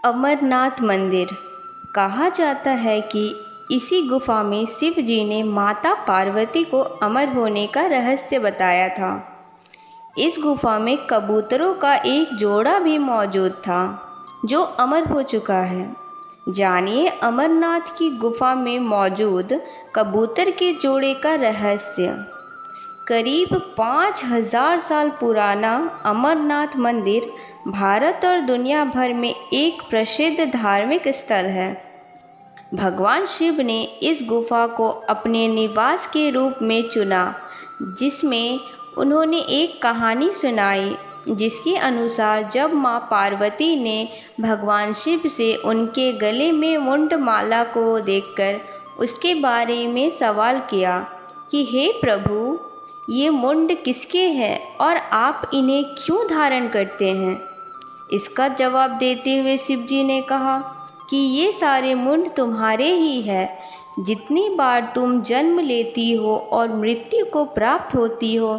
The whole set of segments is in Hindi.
अमरनाथ मंदिर। कहा जाता है कि इसी गुफा में शिव जी ने माता पार्वती को अमर होने का रहस्य बताया था। इस गुफा में कबूतरों का एक जोड़ा भी मौजूद था जो अमर हो चुका है। जानिए अमरनाथ की गुफा में मौजूद कबूतर के जोड़े का रहस्य। करीब 5000 साल पुराना अमरनाथ मंदिर भारत और दुनिया भर में एक प्रसिद्ध धार्मिक स्थल है। भगवान शिव ने इस गुफा को अपने निवास के रूप में चुना, जिसमें उन्होंने एक कहानी सुनाई जिसके अनुसार जब मां पार्वती ने भगवान शिव से उनके गले में मुंड माला को देखकर उसके बारे में सवाल किया कि हे प्रभु, ये मुंड किसके हैं और आप इन्हें क्यों धारण करते हैं। इसका जवाब देते हुए शिव जी ने कहा कि ये सारे मुंड तुम्हारे ही हैं। जितनी बार तुम जन्म लेती हो और मृत्यु को प्राप्त होती हो,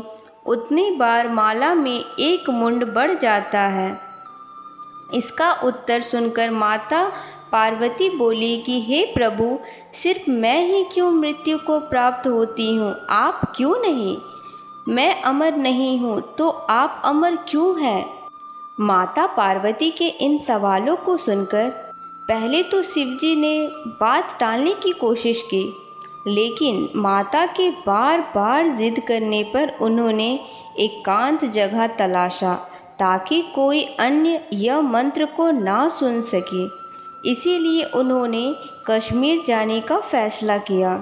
उतनी बार माला में एक मुंड बढ़ जाता है। इसका उत्तर सुनकर माता पार्वती बोली कि हे प्रभु, सिर्फ मैं ही क्यों मृत्यु को प्राप्त होती हूँ, आप क्यों नहीं। मैं अमर नहीं हूँ तो आप अमर क्यों हैं। माता पार्वती के इन सवालों को सुनकर पहले तो शिवजी ने बात टालने की कोशिश की, लेकिन माता के बार बार जिद करने पर उन्होंने एकांत जगह तलाशा ताकि कोई अन्य यह मंत्र को ना सुन सके। इसीलिए उन्होंने कश्मीर जाने का फैसला किया।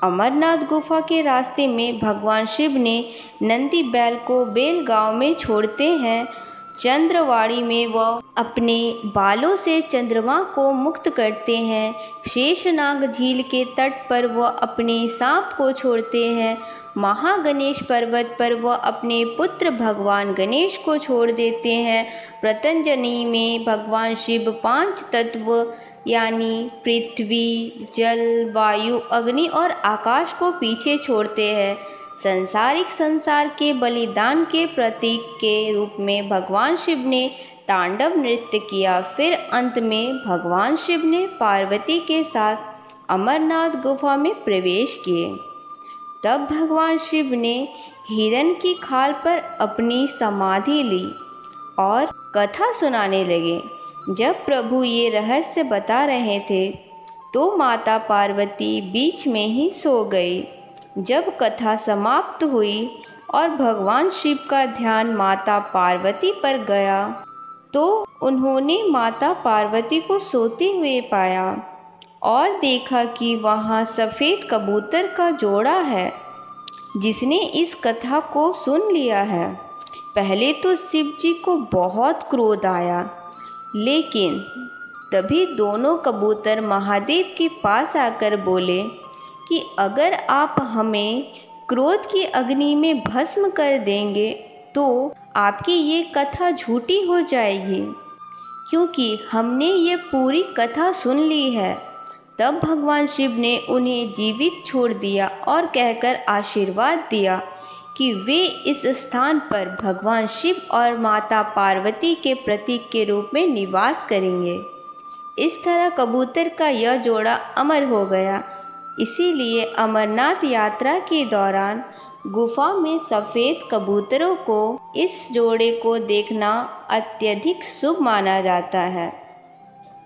अमरनाथ गुफा के रास्ते में भगवान शिव ने नंदी बैल को बेल गांव में छोड़ते हैं। चंद्रवाड़ी में वह अपने बालों से चंद्रमा को मुक्त करते हैं। शेषनाग झील के तट पर वह अपने सांप को छोड़ते हैं। महागणेश पर्वत पर वह अपने पुत्र भगवान गणेश को छोड़ देते हैं। पतंजलि में भगवान शिव 5 तत्व यानी पृथ्वी, जल, वायु, अग्नि और आकाश को पीछे छोड़ते हैं। संसारिक संसार के बलिदान के प्रतीक के रूप में भगवान शिव ने तांडव नृत्य किया। फिर अंत में भगवान शिव ने पार्वती के साथ अमरनाथ गुफा में प्रवेश किए। तब भगवान शिव ने हिरण की खाल पर अपनी समाधि ली और कथा सुनाने लगे। जब प्रभु ये रहस्य बता रहे थे तो माता पार्वती बीच में ही सो गई। जब कथा समाप्त हुई और भगवान शिव का ध्यान माता पार्वती पर गया तो उन्होंने माता पार्वती को सोते हुए पाया और देखा कि वहाँ सफ़ेद कबूतर का जोड़ा है जिसने इस कथा को सुन लिया है। पहले तो शिव जी को बहुत क्रोध आया, लेकिन तभी दोनों कबूतर महादेव के पास आकर बोले कि अगर आप हमें क्रोध की अग्नि में भस्म कर देंगे तो आपकी ये कथा झूठी हो जाएगी, क्योंकि हमने ये पूरी कथा सुन ली है। तब भगवान शिव ने उन्हें जीवित छोड़ दिया और कहकर आशीर्वाद दिया कि वे इस स्थान पर भगवान शिव और माता पार्वती के प्रतीक के रूप में निवास करेंगे। इस तरह कबूतर का यह जोड़ा अमर हो गया। इसीलिए अमरनाथ यात्रा के दौरान गुफा में सफ़ेद कबूतरों को इस जोड़े को देखना अत्यधिक शुभ माना जाता है।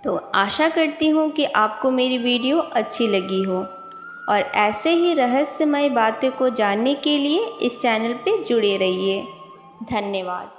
तो आशा करती हूँ कि आपको मेरी वीडियो अच्छी लगी हो और ऐसे ही रहस्यमय बातें को जानने के लिए इस चैनल पे जुड़े रहिए। धन्यवाद।